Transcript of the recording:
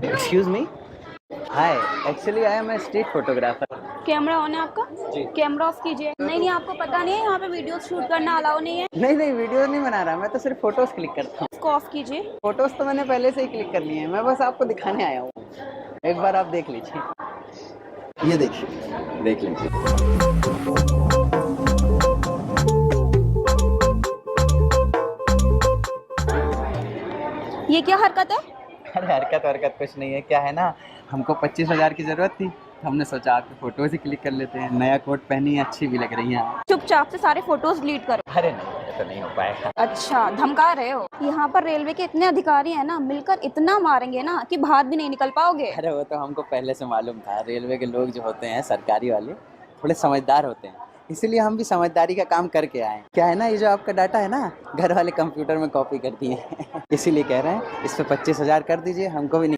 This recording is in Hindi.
Excuse me. Hi, actually I am a street photographer. Camera on है आपका? जी। कैमरा ऑफ कीजिए। नहीं, आपको पता नहीं है यहाँ पे वीडियो शूट करना अलाउ नहीं है। नहीं नहीं, वीडियो नहीं बना रहा, मैं तो सिर्फ फोटोज क्लिक करता हूँ। इसको ऑफ कीजिए। फोटोज तो मैंने पहले से ही क्लिक कर लिए हैं, मैं बस आपको दिखाने आया हूँ। एक बार आप देख लीजिए, ये देखिए, देख लीजिए। ये क्या हरकत है? अरे हरकत हरकत कुछ नहीं है, क्या है ना, हमको 25,000 की जरूरत थी, तो हमने सोचा आपकी फोटोज ही क्लिक कर लेते हैं। नया कोट पहनी है, अच्छी भी लग रही हैं। चुपचाप से सारे फोटोज डिलीट करो। अरे नहीं, ये तो नहीं हो पाएगा। अच्छा, धमका रहे हो? यहाँ पर रेलवे के इतने अधिकारी हैं ना, मिलकर इतना मारेंगे ना कि बाहर भी नहीं निकल पाओगे। अरे वो तो हमको पहले से मालूम था, रेलवे के लोग जो होते हैं सरकारी वाले थोड़े समझदार होते हैं, इसीलिए हम भी समझदारी का काम करके आए हैं। क्या है ना, ये जो आपका डाटा है ना, घर वाले कंप्यूटर में कॉपी कर दिए हैं इसीलिए कह रहे हैं इस पे 25,000 कर दीजिए, हमको भी